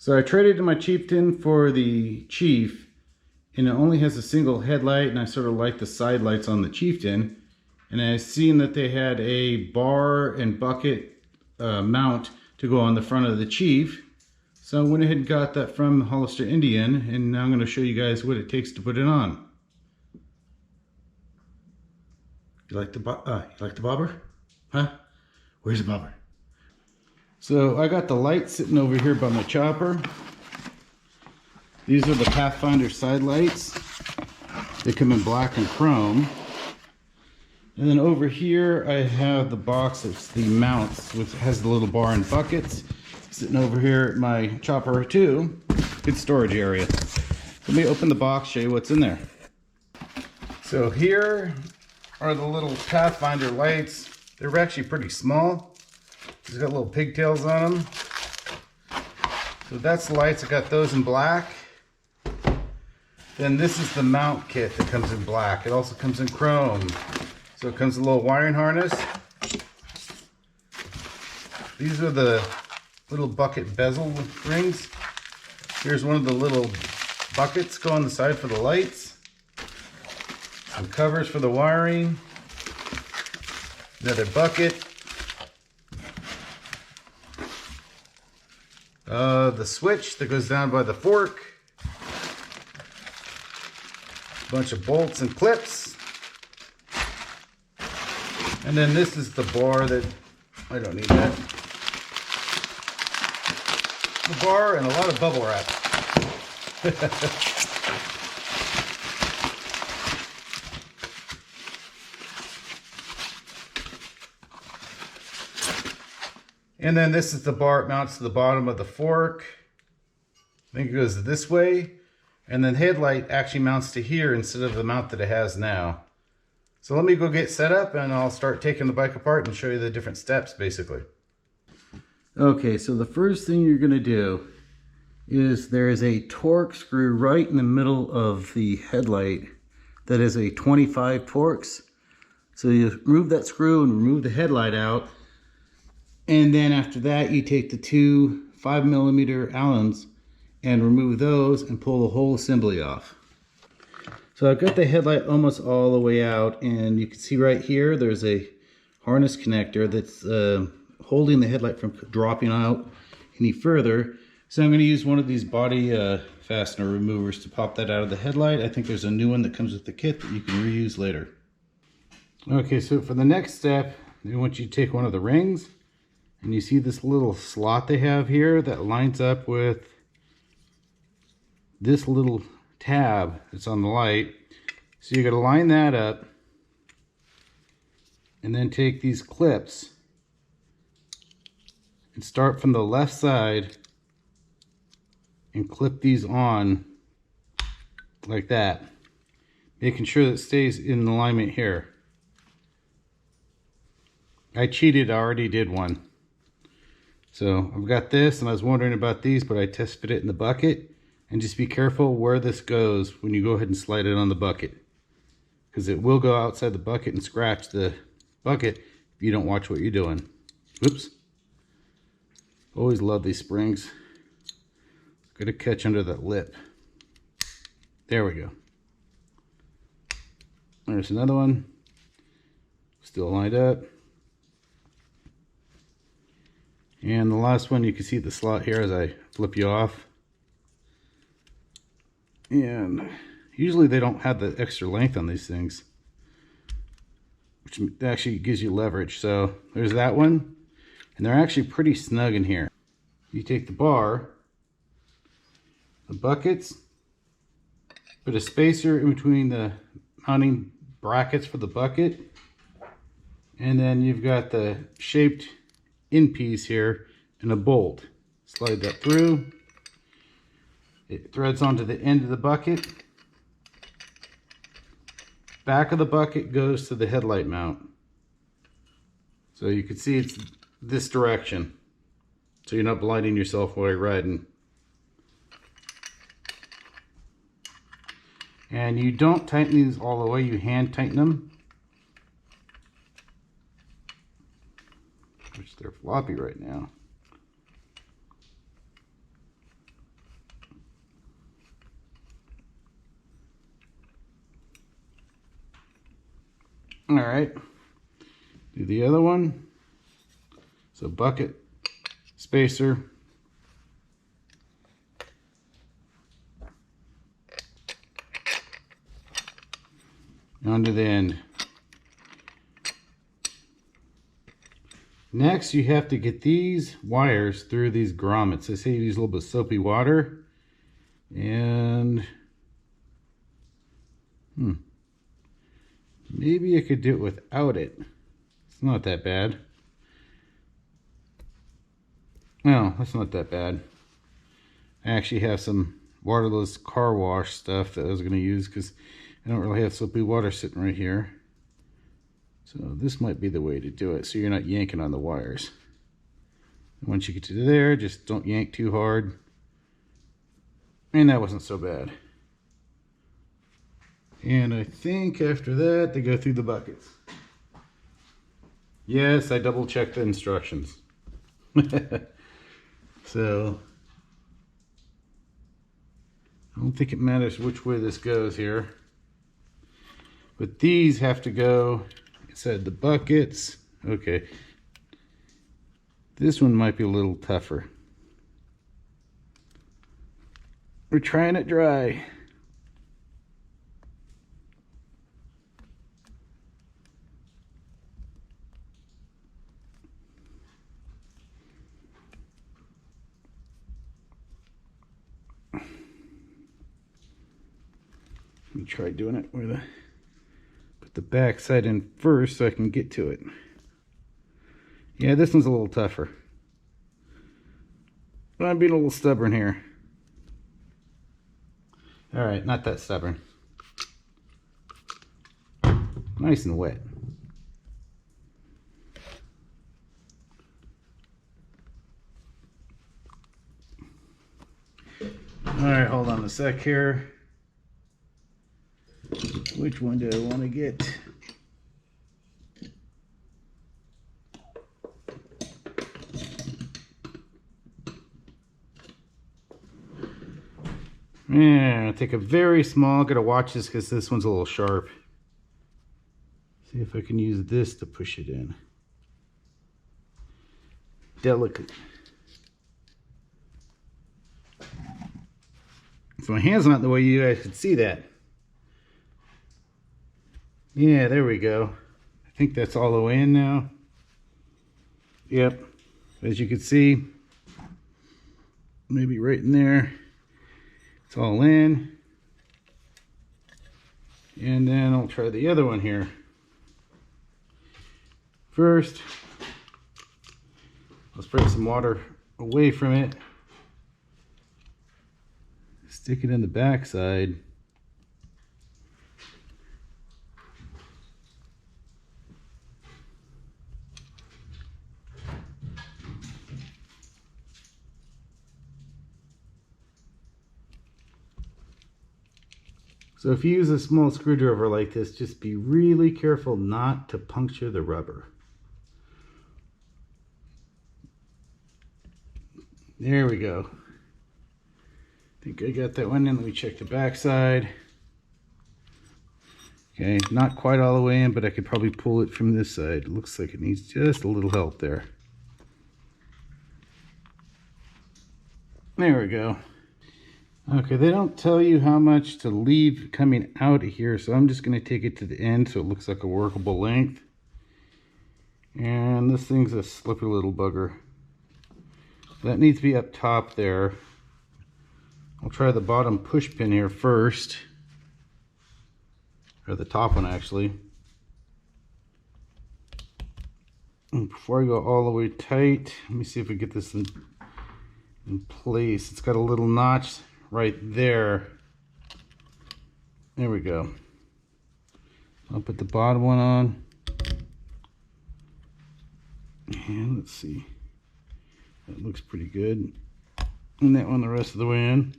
So I traded in my Chieftain for the Chief, and it only has a single headlight, and I sort of like the side lights on the Chieftain. And I seen that they had a bar and bucket mount to go on the front of the Chief. So I went ahead and got that from Hollister Indian, and now I'm going to show you guys what it takes to put it on. You like the bobber? Huh? Where's the bobber? So I got the light sitting over here by my chopper. These are the Pathfinder side lights. They come in black and chrome. And then over here I have the box of the mounts, which has the little bar and buckets. Sitting over here at my chopper too. Good storage area. Let me open the box, show you what's in there. So here are the little Pathfinder lights. They're actually pretty small. These got little pigtails on them. So that's the lights. I got those in black. Then this is the mount kit that comes in black. It also comes in chrome. So it comes with a little wiring harness. These are the little bucket bezel rings. Here's one of the little buckets go on the side for the lights. Some covers for the wiring. Another bucket. The switch that goes down by the fork. A bunch of bolts and clips. And then this is the bar that, I don't need that. The bar and a lot of bubble wrap. And then this is the bar. It mounts to the bottom of the fork. I think it goes this way. And then the headlight actually mounts to here instead of the mount that it has now. So let me go get set up and I'll start taking the bike apart and show you the different steps basically. Okay, so the first thing you're going to do is there is a Torx screw right in the middle of the headlight that is a 25 Torx. So you remove that screw and remove the headlight out. And then after that, you take the two 5mm Allens and remove those and pull the whole assembly off. So I've got the headlight almost all the way out, and you can see right here, there's a harness connector that's holding the headlight from dropping out any further. So I'm going to use one of these body fastener removers to pop that out of the headlight. I think there's a new one that comes with the kit that you can reuse later. Okay, so for the next step, I want you to take one of the rings. And you see this little slot they have here that lines up with this little tab that's on the light. So you're going to line that up and then take these clips and start from the left side and clip these on like that, making sure that it stays in alignment here. I cheated, I already did one. So I've got this, and I was wondering about these, but I test fit it in the bucket. And just be careful where this goes when you go ahead and slide it on the bucket, because it will go outside the bucket and scratch the bucket if you don't watch what you're doing. Oops. Always love these springs. Got to catch under that lip. There we go. There's another one. Still lined up. And the last one, you can see the slot here as I flip you off. And usually they don't have the extra length on these things, which actually gives you leverage. So there's that one. And they're actually pretty snug in here. You take the bar, the buckets, put a spacer in between the mounting brackets for the bucket. And then you've got the shaped in piece here and a bolt. Slide that through. It threads onto the end of the bucket. Back of the bucket goes to the headlight mount. So you can see it's this direction, so you're not blinding yourself while you're riding. And you don't tighten these all the way, you hand tighten them. Which they're floppy right now. All right, do the other one. So bucket, spacer, onto the end. Next, you have to get these wires through these grommets. They say you use a little bit of soapy water, and maybe I could do it without it. It's not that bad. No, that's not that bad. I actually have some waterless car wash stuff that I was going to use because I don't really have soapy water sitting right here. So this might be the way to do it, so you're not yanking on the wires. And once you get to there, just don't yank too hard. And that wasn't so bad. And I think after that, they go through the buckets. Yes, I double checked the instructions. So, I don't think it matters which way this goes here. But these have to go inside the buckets. Okay. This one might be a little tougher. We're trying it dry. Let me try doing it with put the back side in first so I can get to it. Yeah, this one's a little tougher. But I'm being a little stubborn here. All right, not that stubborn. Nice and wet. All right, hold on a sec here. Which one do I want to get? Yeah, take a very small. Gotta watch this because this one's a little sharp. See if I can use this to push it in. Delicate. So my hand's not the way you guys could see that. Yeah, there we go. I think that's all the way in now. Yep. As you can see, maybe right in there. It's all in. And then I'll try the other one here. First, I'll spray some water away from it. Stick it in the back side. So if you use a small screwdriver like this, just be really careful not to puncture the rubber. There we go. I think I got that one in. Let me check the back side. Okay, not quite all the way in, but I could probably pull it from this side. It looks like it needs just a little help there. There we go. Okay, they don't tell you how much to leave coming out of here, so I'm just going to take it to the end so it looks like a workable length. And this thing's a slippery little bugger. That needs to be up top there. I'll try the bottom push pin here first. Or the top one, actually. And before I go all the way tight, let me see if we get this in place. It's got a little notch right there. There we go. I'll put the bottom one on. And let's see. That looks pretty good. And that one the rest of the way in.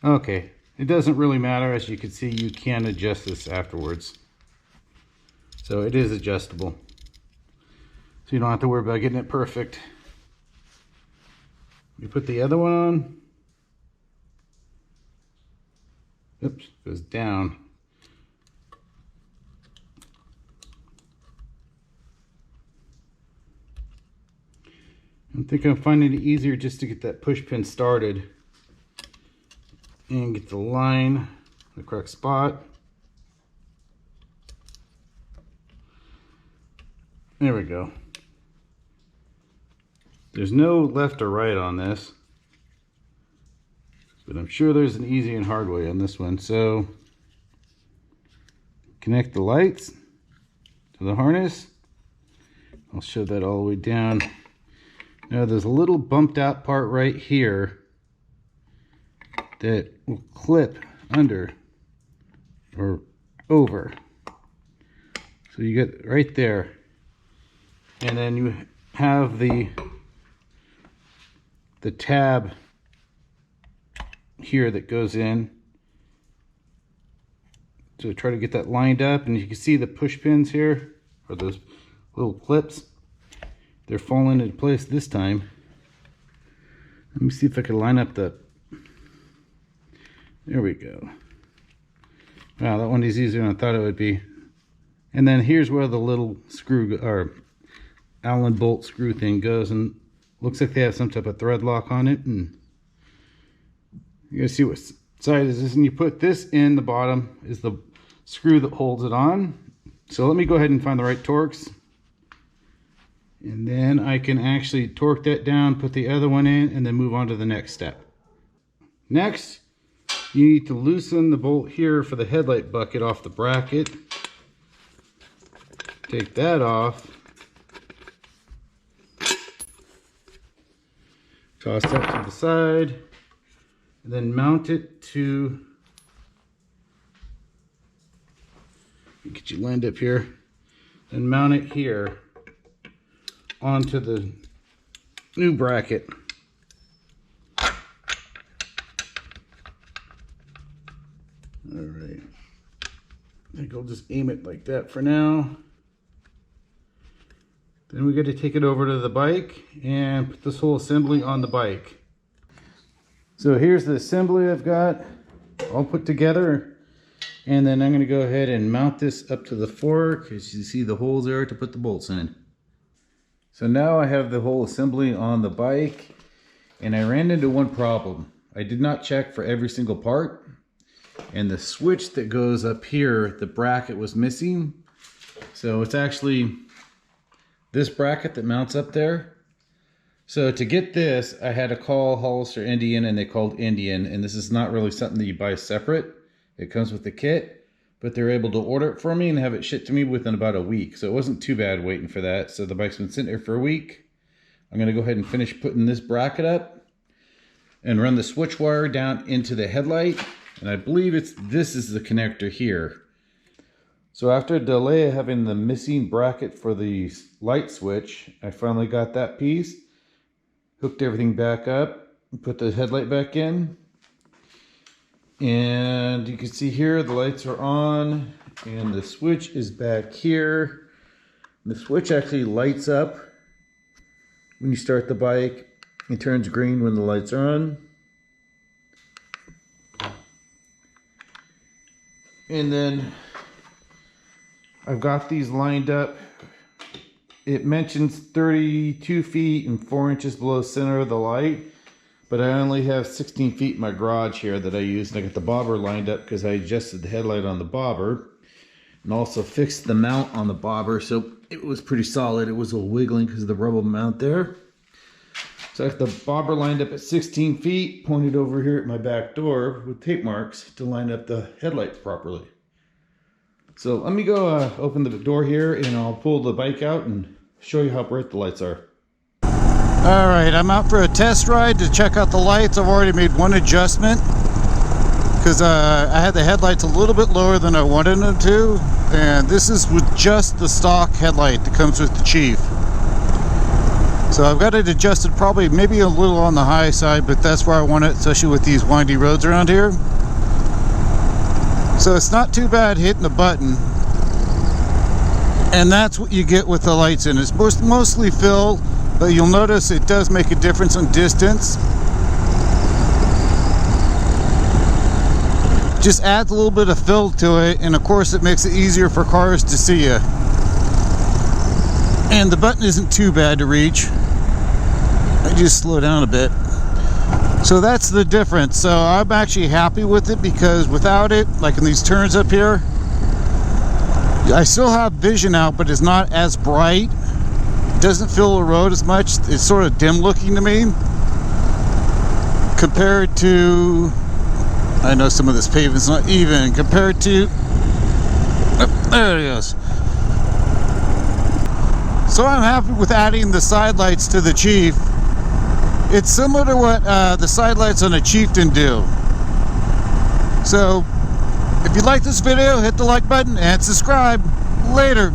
Okay. It doesn't really matter. As you can see, you can adjust this afterwards. So it is adjustable. So you don't have to worry about getting it perfect. You put the other one on. Oops, goes down. I think I'm finding it easier just to get that push pin started and get the line, the correct spot. There we go. There's no left or right on this, but I'm sure there's an easy and hard way on this one. So connect the lights to the harness. I'll show that all the way down. Now there's a little bumped out part right here that will clip under or over. So you get right there. And then you have the tab here that goes in. So try to get that lined up, and you can see the push pins here, or those little clips. They're falling into place this time. Let me see if I can line up the... There we go. Wow, that one is easier than I thought it would be. And then here's where the little screw, or Allen bolt screw thing goes, and looks like they have some type of thread lock on it. And you gotta see what side is this, and you put this in the bottom is the screw that holds it on. So let me go ahead and find the right Torx, and then I can actually torque that down, put the other one in, and then move on to the next step. Next, you need to loosen the bolt here for the headlight bucket off the bracket. Take that off. Toss that to the side, and then mount it to, get you lined up here, and mount it here onto the new bracket. All right, I think I'll just aim it like that for now. Then we got to take it over to the bike and put this whole assembly on the bike. So here's the assembly I've got all put together. And then I'm going to go ahead and mount this up to the fork. As you see, the holes there to put the bolts in. So now I have the whole assembly on the bike, and I ran into one problem. I did not check for every single part, and the switch that goes up here, the bracket was missing. So it's actually this bracket that mounts up there. So to get this, I had to call Hollister Indian, and they called Indian, and this is not really something that you buy separate. It comes with the kit, but they're able to order it for me and have it shipped to me within about a week. So it wasn't too bad waiting for that. So the bike's been sitting there for a week. I'm going to go ahead and finish putting this bracket up and run the switch wire down into the headlight. And I believe this is the connector here. So after a delay of having the missing bracket for the light switch, I finally got that piece, hooked everything back up, put the headlight back in. And you can see here the lights are on and the switch is back here. The switch actually lights up when you start the bike. It turns green when the lights are on. And then I've got these lined up. It mentions 32 feet and 4 inches below center of the light, but I only have 16 feet in my garage here that I use. And I got the bobber lined up because I adjusted the headlight on the bobber and also fixed the mount on the bobber. So it was pretty solid. It was a little wiggling because of the rubber mount there. So I got the bobber lined up at 16 feet, pointed over here at my back door with tape marks to line up the headlights properly. So let me go open the door here, and I'll pull the bike out and show you how bright the lights are. All right, I'm out for a test ride to check out the lights. I've already made one adjustment because I had the headlights a little bit lower than I wanted them to, and this is with just the stock headlight that comes with the Chief. So I've got it adjusted probably maybe a little on the high side, but that's where I want it, especially with these windy roads around here. So it's not too bad hitting the button. And that's what you get with the lights in. It's mostly fill, but you'll notice it does make a difference in distance. Just adds a little bit of fill to it, and of course it makes it easier for cars to see you. And the button isn't too bad to reach. I just slow down a bit. So that's the difference. So I'm actually happy with it because without it, like in these turns up here, I still have vision out, but it's not as bright. It doesn't fill the road as much. It's sort of dim looking to me compared to, I know some of this pavement's not even, compared to, oh, there it goes. So I'm happy with adding the side lights to the Chief. It's similar to what the side lights on a Chieftain do. So if you like this video, hit the like button and subscribe. Later.